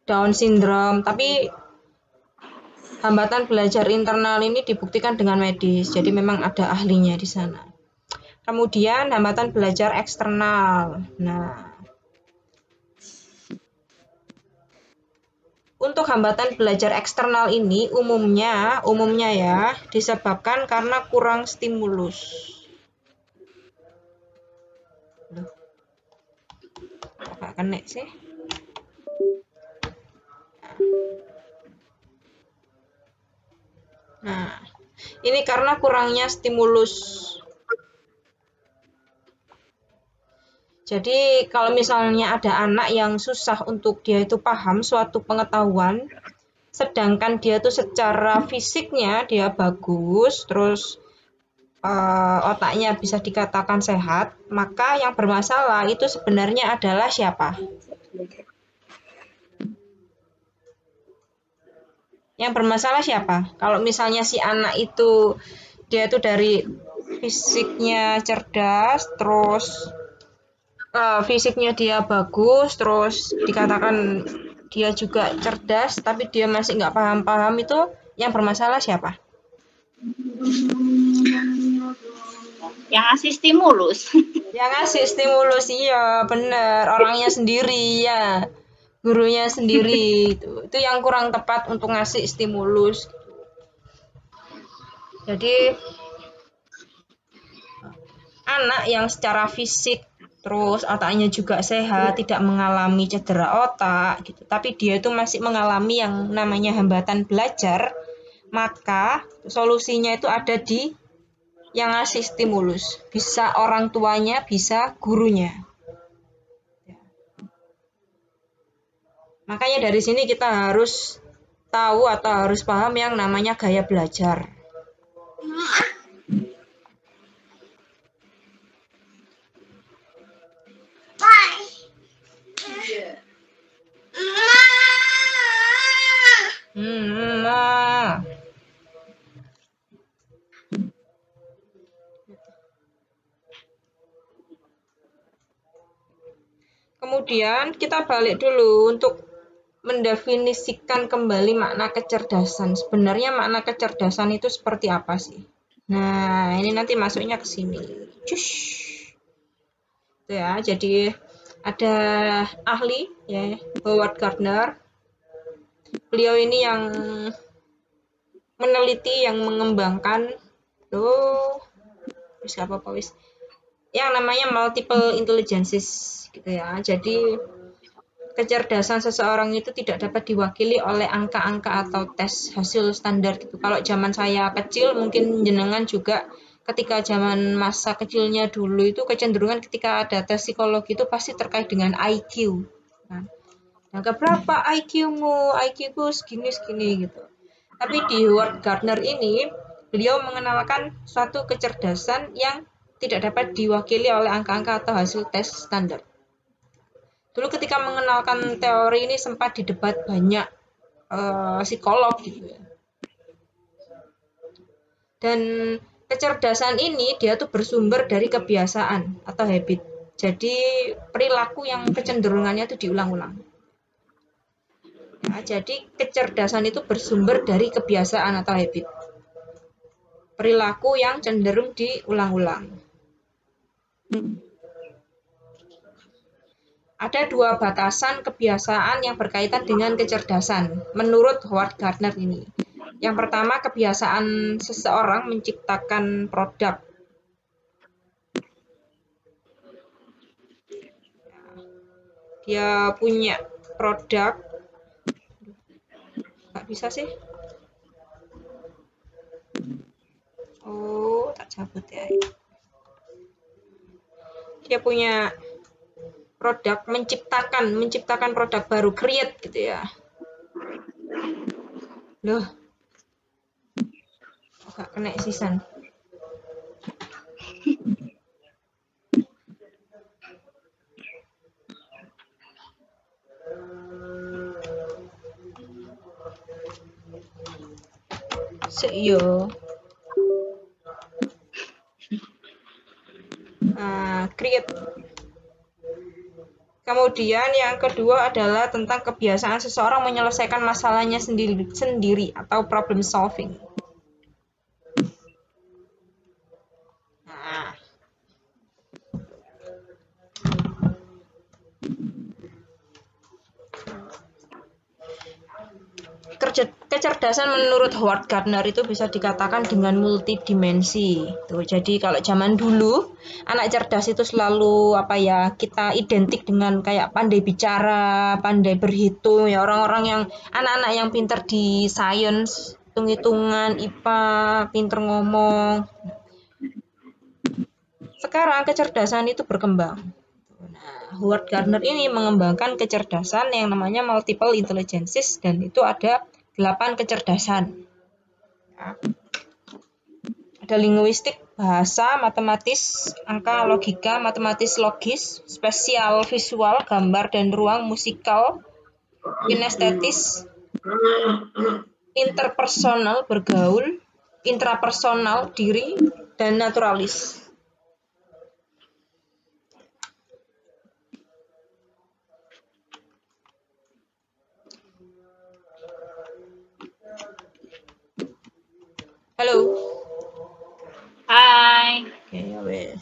Down syndrome, tapi hambatan belajar internal ini dibuktikan dengan medis, jadi memang ada ahlinya di sana. Kemudian hambatan belajar eksternal. Nah, untuk hambatan belajar eksternal ini umumnya ya disebabkan karena kurang stimulus. Loh, kok gak kena sih? Nah, ini karena kurangnya stimulus. Jadi kalau misalnya ada anak yang susah untuk dia itu paham suatu pengetahuan, sedangkan dia tuh secara fisiknya dia bagus, terus otaknya bisa dikatakan sehat, maka yang bermasalah itu sebenarnya adalah siapa? Yang bermasalah siapa? Kalau misalnya si anak itu dia tuh dari fisiknya cerdas, terus fisiknya dia bagus, terus dikatakan dia juga cerdas, tapi dia masih nggak paham-paham, itu yang bermasalah siapa? Yang ngasih stimulus. Yang ngasih stimulus, iya bener, orangnya sendiri ya, gurunya sendiri, itu yang kurang tepat untuk ngasih stimulus. Jadi anak yang secara fisik terus otaknya juga sehat, tidak mengalami cedera otak gitu, tapi dia itu masih mengalami yang namanya hambatan belajar, maka solusinya itu ada di yang ngasih stimulus, bisa orang tuanya, bisa gurunya. Makanya dari sini kita harus tahu atau harus paham yang namanya gaya belajar. Kemudian kita balik dulu untuk mendefinisikan kembali makna kecerdasan. Sebenarnya makna kecerdasan itu seperti apa sih? Nah, ini nanti masuknya ke sini. Cush. Itu ya, jadi ada ahli ya, Howard Gardner. Beliau ini yang meneliti, yang mengembangkan yang namanya multiple intelligences gitu ya. Jadi kecerdasan seseorang itu tidak dapat diwakili oleh angka-angka atau tes hasil standar gitu. Kalau zaman saya kecil, mungkin jenengan juga ketika zaman masa kecilnya dulu itu kecenderungan ketika ada tes psikologi itu pasti terkait dengan IQ. Nah, angka berapa IQ-mu? IQ-ku segini gitu. Tapi di Howard Gardner ini, beliau mengenalkan suatu kecerdasan yang tidak dapat diwakili oleh angka-angka atau hasil tes standar. Dulu ketika mengenalkan teori ini sempat didebat banyak psikolog gitu ya. Dan kecerdasan ini dia tuh bersumber dari kebiasaan atau habit. Jadi perilaku yang kecenderungannya itu diulang-ulang. Ya, jadi kecerdasan itu bersumber dari kebiasaan atau habit. Perilaku yang cenderung diulang-ulang. Ada dua batasan kebiasaan yang berkaitan dengan kecerdasan, menurut Howard Gardner ini. Yang pertama, kebiasaan seseorang menciptakan produk. Dia punya produk. Nggak bisa sih. Oh, tak cabut ya. Dia punya produk, menciptakan produk baru, create gitu ya. Loh, gak kena sisan. Yo. Create. Kemudian yang kedua adalah tentang kebiasaan seseorang menyelesaikan masalahnya sendiri atau problem solving. Nah, kecerdasan menurut Howard Gardner itu bisa dikatakan dengan multidimensi. Tuh, jadi kalau zaman dulu anak cerdas itu selalu kita identik dengan kayak pandai bicara, pandai berhitung ya, orang-orang yang anak-anak yang pinter di sains, hitung-hitungan, IPA, pinter ngomong. Sekarang kecerdasan itu berkembang. Nah, Howard Gardner ini mengembangkan kecerdasan yang namanya multiple intelligences dan itu ada 8 kecerdasan. Ya. Ada linguistik, bahasa, matematis, angka, logika, matematis logis, spesial, visual, gambar dan ruang, musikal, kinestetis, interpersonal, bergaul, intrapersonal, diri, dan naturalis. Halo. Hai. Oke, ya wes.